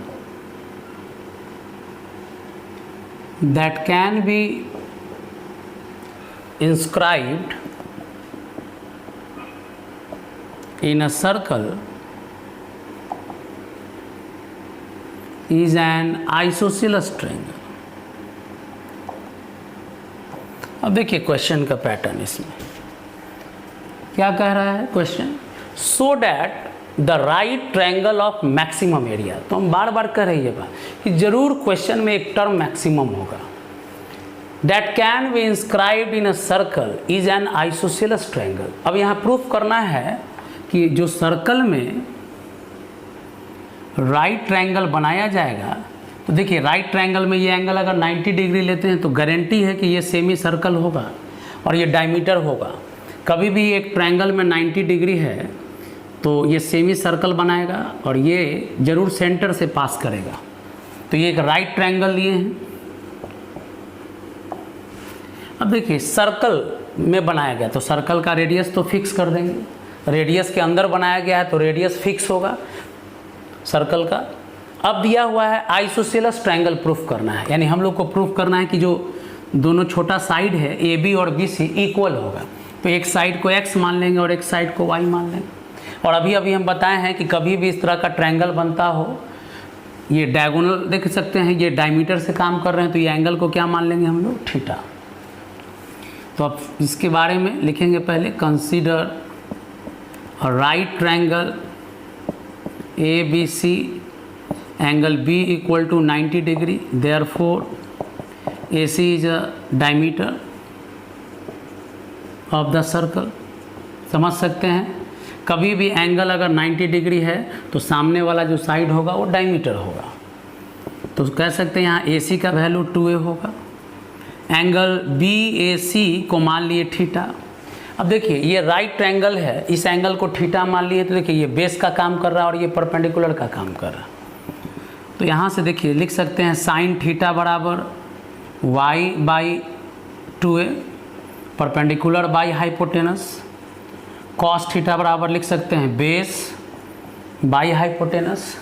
that can be inscribed in a circle is an isosceles triangle। अब देखिए क्वेश्चन का पैटर्न, इसमें क्या कह रहा है question, so that the right triangle of maximum area. तो हम बार बार कह रही है बात कि जरूर क्वेश्चन में एक टर्म मैक्सिमम होगा। That can be inscribed in a circle is an isosceles triangle. अब यहाँ प्रूफ करना है कि जो सर्कल में राइट ट्रायंगल बनाया जाएगा, तो देखिए राइट ट्रायंगल में ये एंगल अगर 90 डिग्री लेते हैं तो गारंटी है कि ये सेमी सर्कल होगा और ये डायमीटर होगा। कभी भी एक ट्रायंगल में 90 डिग्री है तो ये सेमी सर्कल बनाएगा और ये ज़रूर सेंटर से पास करेगा। तो ये एक राइट ट्रायंगल लिए हैं। अब देखिए सर्कल में बनाया गया तो सर्कल का रेडियस तो फिक्स कर देंगे, रेडियस के अंदर बनाया गया है तो रेडियस फिक्स होगा सर्कल का। अब दिया हुआ है आइसोसेलेस ट्रायंगल प्रूफ करना है, यानी हम लोग को प्रूफ करना है कि जो दोनों छोटा साइड है ए बी और बी सी इक्वल होगा। तो एक साइड को x मान लेंगे और एक साइड को y मान लेंगे। और अभी हम बताए हैं कि कभी भी इस तरह का ट्रायंगल बनता हो, ये डायगोनल देख सकते हैं, ये डायमीटर से काम कर रहे हैं तो ये एंगल को क्या मान लेंगे हम लोग, थीटा। तो अब इसके बारे में लिखेंगे पहले, consider right triangle A B C, angle B equal to 90 degree, therefore A C is a diameter of the circle. समझ सकते हैं, कभी भी एंगल अगर 90 डिग्री है तो सामने वाला जो साइड होगा वो डायमीटर होगा। तो कह सकते हैं यहाँ ए सी का वैल्यू 2a होगा। एंगल बी ए सी को मान लिए थीटा। अब देखिए ये राइट ट्रायंगल है, इस एंगल को थीटा मान लिए, तो देखिए ये बेस का काम कर रहा है और ये परपेंडिकुलर का काम कर रहा है। तो यहाँ से देखिए लिख सकते हैं साइन थीटा बराबर y/2a, perpendicular by hypotenuse. Cos theta बराबर लिख सकते हैं बेस बाई हाइपोटेनस।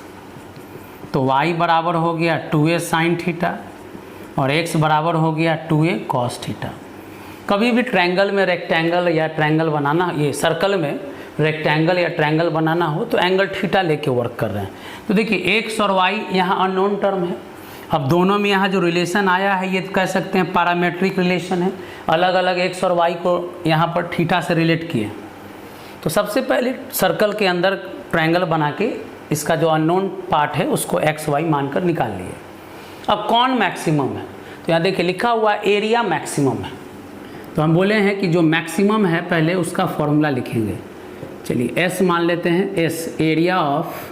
तो y बराबर हो गया 2a साइन थीटा और x बराबर हो गया 2a कॉस थीटा। कभी भी ट्रायंगल में रेक्टेंगल या ट्रायंगल बनाना, ये सर्कल में रेक्टेंगल या ट्रायंगल बनाना हो तो एंगल थीटा लेके वर्क कर रहे हैं। तो देखिए x और y यहाँ अननोन टर्म है। अब दोनों में यहाँ जो रिलेशन आया है ये कह सकते हैं पैरामेट्रिक रिलेशन है, अलग अलग x और y को यहाँ पर थीटा से रिलेट किए। तो सबसे पहले सर्कल के अंदर ट्रायंगल बना के इसका जो अननोन पार्ट है उसको x y मानकर निकाल लिए। अब कौन मैक्सिमम है, तो यहाँ देखिए लिखा हुआ एरिया मैक्सिमम है। तो हम बोले हैं कि जो मैक्सिमम है पहले उसका फॉर्मूला लिखेंगे। चलिए s मान लेते हैं, s एरिया ऑफ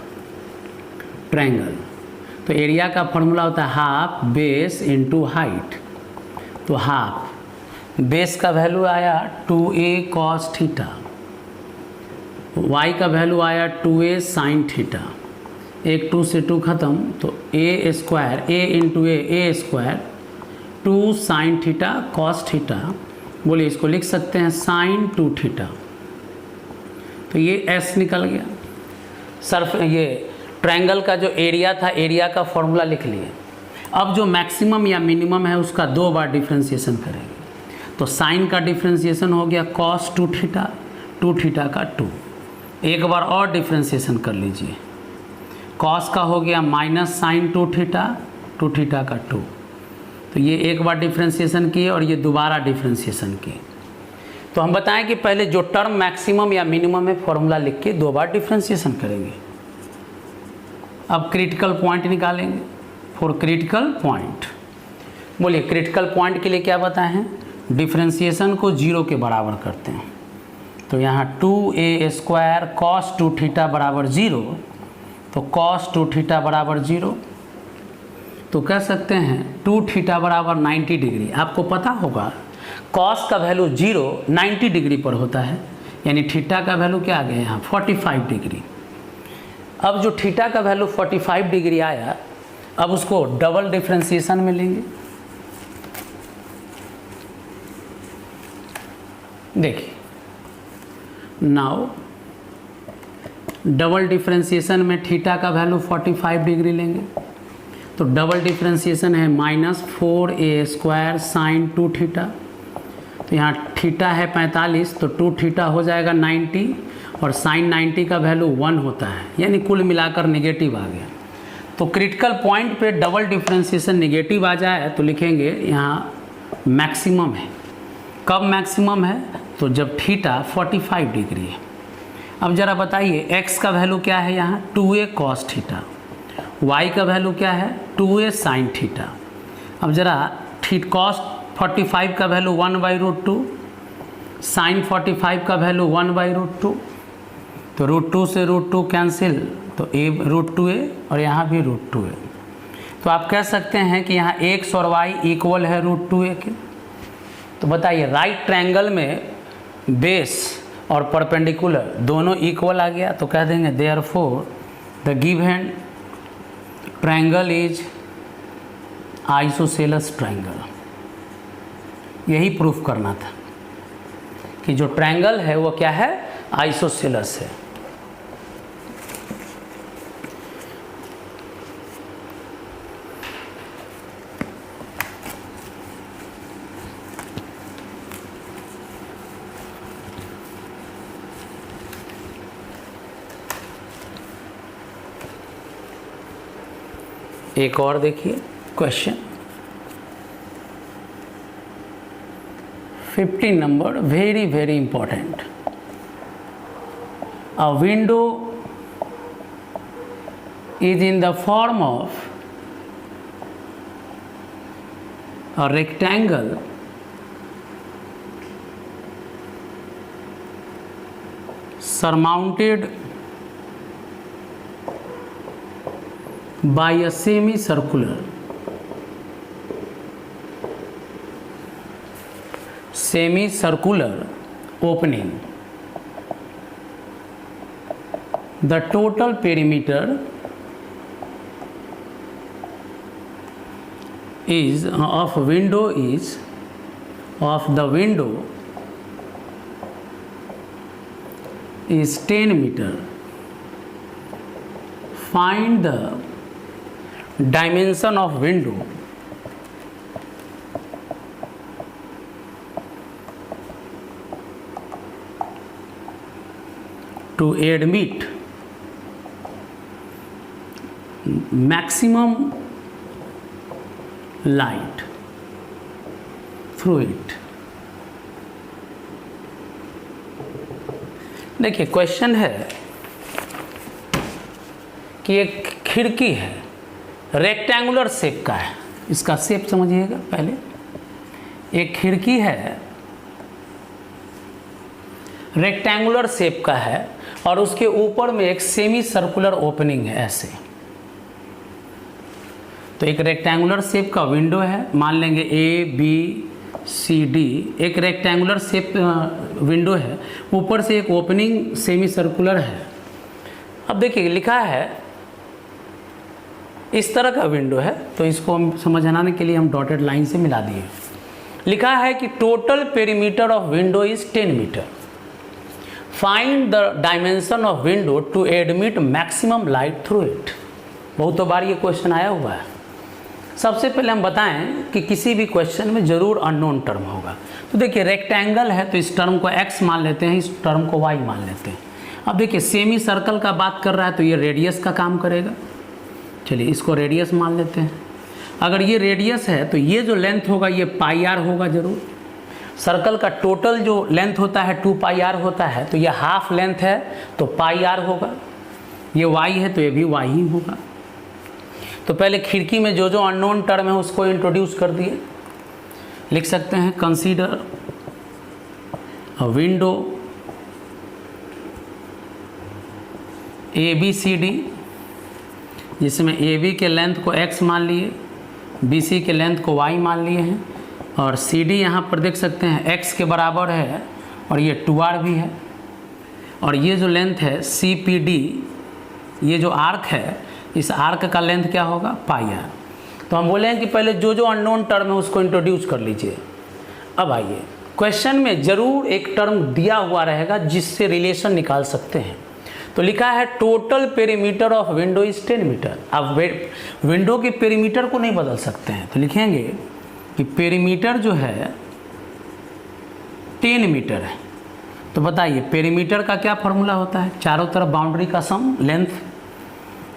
ट्रायंगल। तो एरिया का फॉर्मूला होता है हाफ बेस इनटू हाइट। तो हाफ बेस का वैल्यू आया 2a कॉस थीटा, y का वैल्यू आया 2a साइन थीटा, एक 2 से 2 खत्म, तो a square a into A square 2 sine theta cos theta. बोलिए इसको लिख सकते हैं साइन 2 थीटा। तो ये s निकल गया। सर्फ ये ट्रायंगल का जो एरिया था, एरिया का फॉर्मूला लिख लिए। अब जो मैक्सिमम या मिनिमम है उसका 2 बार डिफ्रेंशिएशन करेंगे। तो साइन का डिफ्रेंशिएशन हो गया कॉस 2 थीटा, 2 थीटा का 2। एक बार और डिफ्रेंशिएशन कर लीजिए, कॉस का हो गया माइनस साइन 2 थीटा, 2 थीटा का 2। तो ये एक बार डिफ्रेंशिएशन किए और ये दोबारा डिफ्रेंशिएशन किए। तो हम बताएं कि पहले जो टर्म मैक्सिमम या मिनिमम है फॉर्मूला लिख के 2 बार डिफ्रेंशिएशन करेंगे। अब क्रिटिकल पॉइंट निकालेंगे। फॉर क्रिटिकल पॉइंट, बोलिए क्रिटिकल पॉइंट के लिए क्या बताए हैं, डिफ्रेंशिएशन को 0 के बराबर करते हैं। तो यहाँ 2a स्क्वायर कॉस 2 थीटा बराबर 0, तो कॉस 2 थीटा बराबर 0। तो कह सकते हैं 2 थीटा बराबर 90 डिग्री। आपको पता होगा कॉस का वैल्यू 0 90 डिग्री पर होता है, यानी थीटा का वैल्यू क्या आ गया यहाँ 45 डिग्री। अब जो थीटा का वैल्यू 45 डिग्री आया, अब उसको डबल डिफ्रेंशिएशन में लेंगे। देखिए नाउ डबल डिफ्रेंशिएशन में थीटा का वैल्यू 45 डिग्री लेंगे। तो डबल डिफ्रेंशिएशन है -4a स्क्वायर साइन 2 थीटा। तो यहाँ थीटा है 45, तो 2 थीटा हो जाएगा 90 और साइन 90 का वैल्यू 1 होता है, यानी कुल मिलाकर नेगेटिव आ गया। तो क्रिटिकल पॉइंट पे डबल डिफ्रेंशिएशन नेगेटिव आ जाए तो लिखेंगे यहाँ मैक्सिमम है। कब मैक्सिमम है, तो जब थीटा 45 डिग्री है। अब ज़रा बताइए x का वैल्यू क्या है यहाँ 2a कॉस थीटा, y का वैल्यू क्या है 2a साइन थीटा। अब ज़रा कॉस 45 का वैल्यू 1/√2, साइन 45 का वैल्यू 1/√2। तो √2 से √2 कैंसिल, तो √2a और यहाँ भी √2a। तो आप कह सकते हैं कि यहाँ x और y इक्वल है √2a के। तो बताइए राइट ट्रायंगल में बेस और परपेंडिकुलर दोनों इक्वल आ गया, तो कह देंगे therefore the given triangle is isosceles triangle. यही प्रूफ करना था कि जो ट्रायंगल है वो क्या है, आइसोसेलेस है। एक और देखिए question, 15 number, very very important. A window is in the form of a rectangle surmounted by a semicircular opening. The total perimeter is of the window is 10 meter. Find the dimension of window to admit maximum light through it. देखिए question है कि एक खिड़की है, rectangular shape का है। इसका shape समझिएगा पहले। एक खिड़की है, रेक्टेंगुलर शेप का है और उसके ऊपर में एक सेमी सर्कुलर ओपनिंग है ऐसे। तो एक रेक्टेंगुलर शेप का विंडो है, मान लेंगे ए बी सी डी। एक रेक्टेंगुलर शेप विंडो है, ऊपर से एक ओपनिंग सेमी सर्कुलर है। अब देखिए लिखा है इस तरह का विंडो है, तो इसको हम समझाने के लिए हम डॉटेड लाइन से मिला दिए। लिखा है कि total perimeter of window is 10 metre. Find the dimension of window to admit maximum light through it. बहुत बार ये क्वेश्चन आया हुआ है। सबसे पहले हम बताएं कि किसी भी क्वेश्चन में जरूर अननोन टर्म होगा। तो देखिए रेक्टेंगल है तो इस टर्म को x मान लेते हैं, इस टर्म को y मान लेते हैं। अब देखिए सेमी सर्कल का बात कर रहा है तो ये रेडियस का काम करेगा। चलिए इसको रेडियस मान लेते हैं। अगर ये रेडियस है तो ये जो लेंथ होगा ये पाई आर होगा जरूर। सर्कल का टोटल जो लेंथ होता है 2 पाई आर होता है, तो ये हाफ लेंथ है तो पाई आर होगा। ये y है तो ये भी y ही होगा। तो पहले खिड़की में जो जो अननोन टर्म है उसको इंट्रोड्यूस कर दिए। लिख सकते हैं consider a window A B C D, जिसमें ए बी के लेंथ को x मान लिए, बी सी के लेंथ को y मान लिए हैं, और सी डी यहाँ पर देख सकते हैं x के बराबर है और ये 2r भी है। और ये जो लेंथ है सी पी डी, ये जो आर्क है, इस आर्क का लेंथ क्या होगा पाई आर। तो हम बोले हैं कि पहले जो जो अननोन टर्म है उसको इंट्रोड्यूस कर लीजिए। अब आइए क्वेश्चन में ज़रूर एक टर्म दिया हुआ रहेगा जिससे रिलेशन निकाल सकते हैं। तो लिखा है total perimeter of window is 10 metre. अब विंडो के पेरीमीटर को नहीं बदल सकते हैं, तो लिखेंगे कि पेरीमीटर जो है 10 मीटर है। तो बताइए पेरीमीटर का क्या फॉर्मूला होता है? चारों तरफ बाउंड्री का sum, length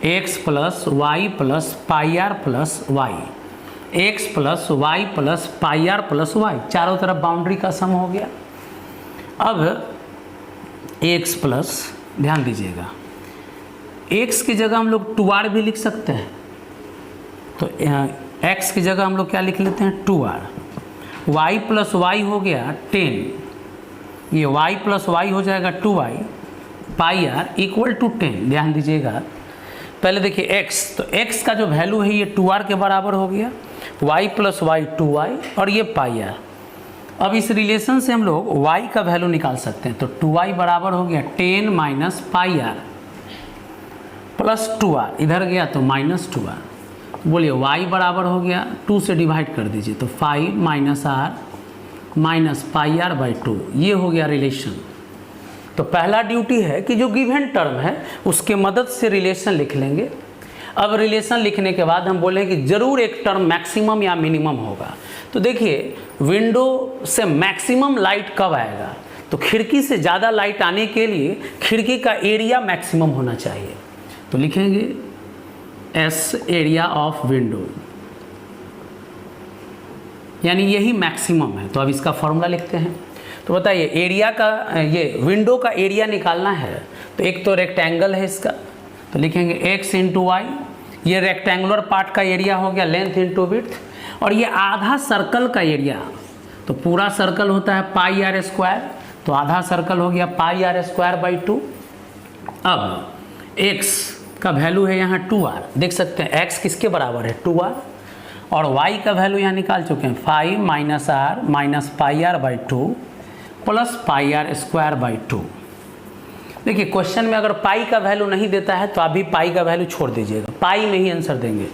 x plus y plus pi r plus y, x plus y plus pi r plus y, चारों तरफ बाउंड्री का सम हो गया। अब x प्लस, ध्यान दीजिएगा x की जगह हम लोग 2r भी लिख सकते हैं। तो x की जगह हम लोग क्या लिख लेते हैं 2r। y प्लस वाई हो गया 10, ये y प्लस वाई हो जाएगा 2y, pi are equal to 10। ध्यान दीजिएगा पहले देखिए x, तो x का जो वैल्यू है ये 2r के बराबर हो गया, y प्लस वाई 2y और ये पाई आर। अब इस रिलेशन से हम लोग y का वैल्यू निकाल सकते हैं। तो 2y बराबर हो गया 10 minus pi r plus 2r, इधर गया तो माइनस 2r। बोलिए y बराबर हो गया 2 से डिवाइड कर दीजिए, तो 5 minus r minus pi r by 2, ये हो गया रिलेशन। तो पहला ड्यूटी है कि जो गिवन टर्म है उसके मदद से रिलेशन लिख लेंगे। अब रिलेशन लिखने के बाद हम बोले कि ज़रूर एक टर्म मैक्सिमम या मिनिमम होगा। तो देखिए विंडो से मैक्सिमम लाइट कब आएगा? तो खिड़की से ज़्यादा लाइट आने के लिए खिड़की का एरिया मैक्सिमम होना चाहिए। तो लिखेंगे एस एरिया ऑफ विंडो यानी यही मैक्सिमम है। तो अब इसका फॉर्मूला लिखते हैं। तो बताइए एरिया का, ये विंडो का एरिया निकालना है तो एक तो रेक्टेंगल है इसका, तो लिखेंगे x इंटू वाई, ये रेक्टेंगुलर पार्ट का एरिया हो गया लेंथ इंटू विड्थ, और ये आधा सर्कल का एरिया, तो पूरा सर्कल होता है पाई आर स्क्वायर, तो आधा सर्कल हो गया पाई आर स्क्वायर बाई 2। अब x का वैल्यू है यहाँ 2r, देख सकते हैं x किसके बराबर है 2r, और y का वैल्यू यहाँ निकाल चुके हैं 5 minus r minus pi r by 2 plus pi r square by 2। देखिए क्वेश्चन में अगर पाई का वैल्यू नहीं देता है तो आप भी पाई का वैल्यू छोड़ दीजिएगा, पाई में ही आंसर देंगे।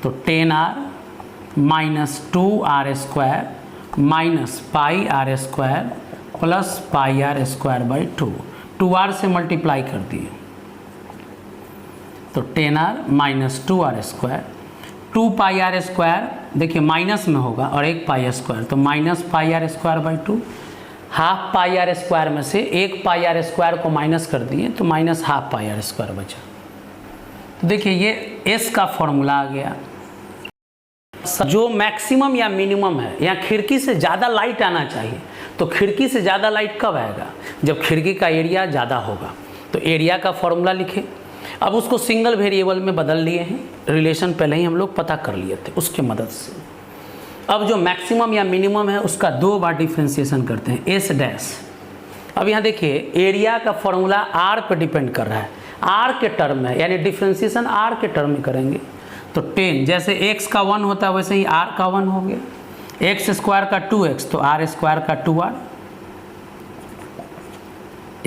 तो 10r minus 2r square minus pi r square plus pi r square by 2, 2r से मल्टीप्लाई कर दिए तो 10r minus 2r square, 2 pi r square देखिए माइनस में होगा और 1 पाई स्क्वायर, तो minus pi r square by 2, half pi r square में से 1 पाई आर स्क्वायर को माइनस कर दिए तो minus half pi r square बचा। तो देखिए ये एस का फॉर्मूला आ गया। जो मैक्सिमम या मिनिमम है, या खिड़की से ज़्यादा लाइट आना चाहिए, तो खिड़की से ज़्यादा लाइट कब आएगा, जब खिड़की का एरिया ज़्यादा होगा। तो एरिया का फॉर्मूला लिखे, अब उसको सिंगल वेरिएबल में बदल लिए हैं, रिलेशन पहले ही हम लोग पता कर लिए थे उसके मदद से। अब जो मैक्सिमम या मिनिमम है उसका 2 बार डिफ्रेंशिएशन करते हैं, एस डैश। अब यहाँ देखिए एरिया का फॉर्मूला आर पर डिपेंड कर रहा है, आर के टर्म में, यानी डिफ्रेंशिएशन आर के टर्म में करेंगे। तो 10 जैसे x का 1 होता है वैसे ही r का 1 हो गया, x स्क्वायर का 2x तो r स्क्वायर का 2r।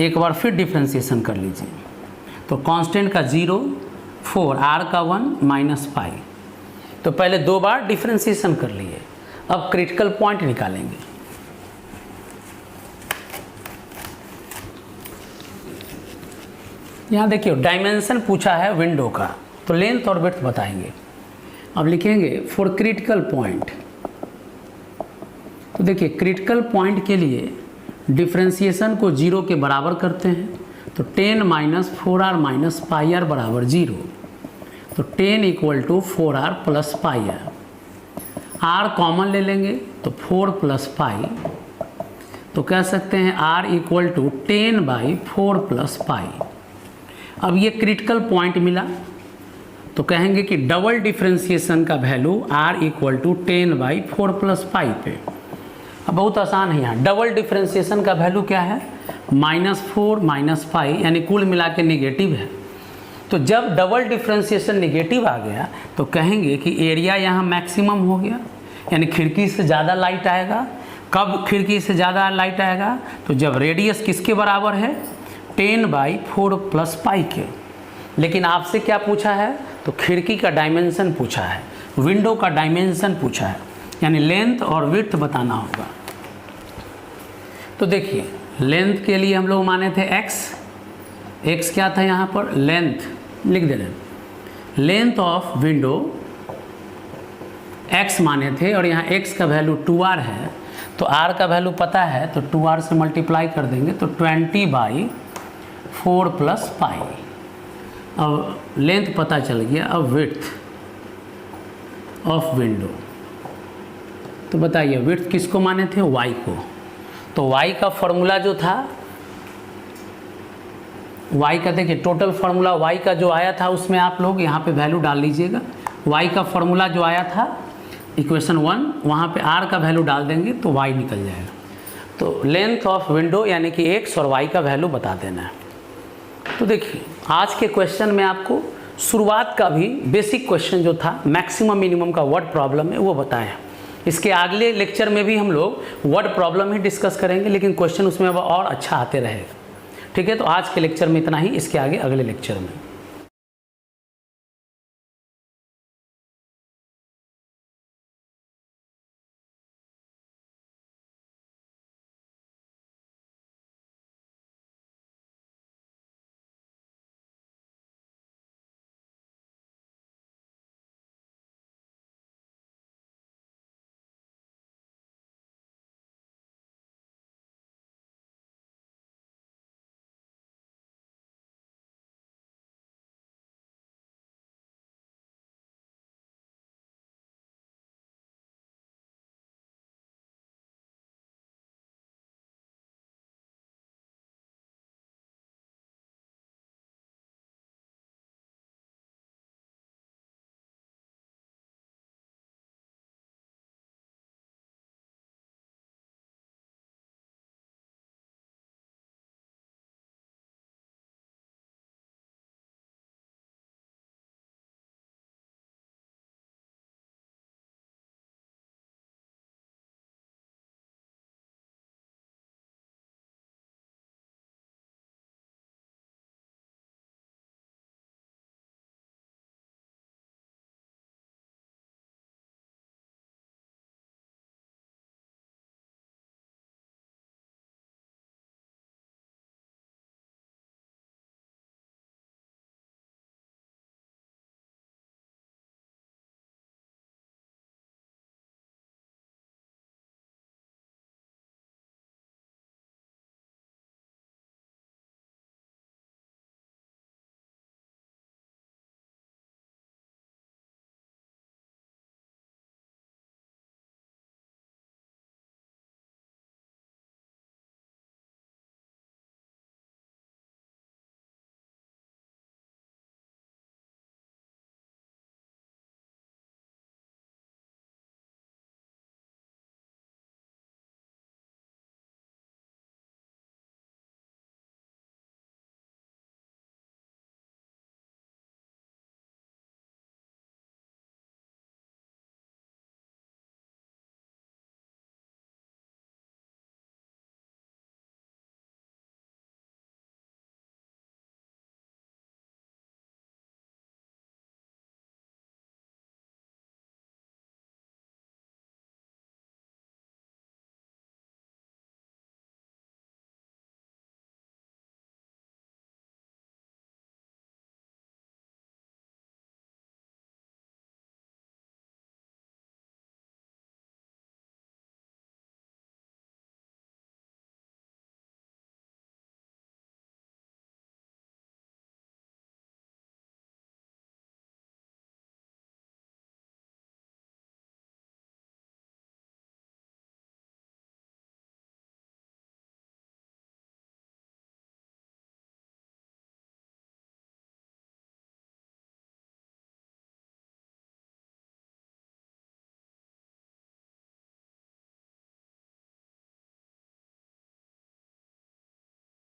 एक बार फिर डिफ्रेंशिएशन कर लीजिए, तो कांस्टेंट का 0 4 r का 1 माइनस पाई। तो पहले 2 बार डिफ्रेंशिएशन कर लिए, अब क्रिटिकल पॉइंट निकालेंगे। यहाँ देखिए डायमेंशन पूछा है विंडो का, तो लेंथ और विड्थ बताएंगे। अब लिखेंगे फॉर क्रिटिकल पॉइंट। तो देखिए क्रिटिकल पॉइंट के लिए डिफ्रेंशिएशन को 0 के बराबर करते हैं, तो 10 minus 4r minus pi are बराबर 0, तो 10 equal to 4r plus pi r. r common ले लेंगे तो 4 प्लस पाई, तो कह सकते हैं r equal to 10 by 4 plus pi. अब ये क्रिटिकल पॉइंट मिला तो कहेंगे कि डबल डिफ्रेंशिएशन का value r equal to 10 by 4 plus pi पे। अब बहुत आसान है, यहाँ डबल डिफ्रेंशिएशन का वैल्यू क्या है -4 माइनस पाई, यानी कुल मिला के निगेटिव है। तो जब डबल डिफ्रेंशिएशन निगेटिव आ गया तो कहेंगे कि एरिया यहाँ मैक्सिमम हो गया, यानी खिड़की से ज़्यादा लाइट आएगा। कब खिड़की से ज़्यादा लाइट आएगा, तो जब रेडियस किसके बराबर है 10 बाई 4 प्लस पाई के। लेकिन आपसे क्या पूछा है, तो खिड़की का डायमेंशन पूछा है, विंडो का डायमेंशन पूछा है, यानी लेंथ और विड्थ बताना होगा। तो देखिए लेंथ के लिए हम लोग माने थे x क्या था यहाँ पर, लेंथ लिख दे रहे हैं, लेंथ ऑफ विंडो x माने थे, और यहाँ x का वैल्यू 2r है, तो r का वैल्यू पता है तो 2r से मल्टीप्लाई कर देंगे तो 20 बाई 4 प्लस पाई। अब लेंथ पता चल गया। अब विड्थ ऑफ विंडो, तो बताइए विड्थ किसको माने थे, y को। तो y का फॉर्मूला जो था, y का देखिए टोटल फार्मूला y का जो आया था उसमें आप लोग यहाँ पे वैल्यू डाल लीजिएगा। y का फार्मूला जो आया था इक्वेशन 1, वहाँ पे r का वैल्यू डाल देंगे तो y निकल जाएगा। तो लेंथ ऑफ विंडो यानी कि x और y का वैल्यू बता देना है। तो देखिए आज के क्वेश्चन में आपको शुरुआत का भी बेसिक क्वेश्चन जो था मैक्सिमम मिनिमम का वर्ड प्रॉब्लम है वो बताया। इसके अगले लेक्चर में भी हम लोग वर्ड प्रॉब्लम ही डिस्कस करेंगे, लेकिन क्वेश्चन उसमें अब और अच्छा आते रहेगा। ठीक है, तो आज के लेक्चर में इतना ही, इसके आगे अगले लेक्चर में।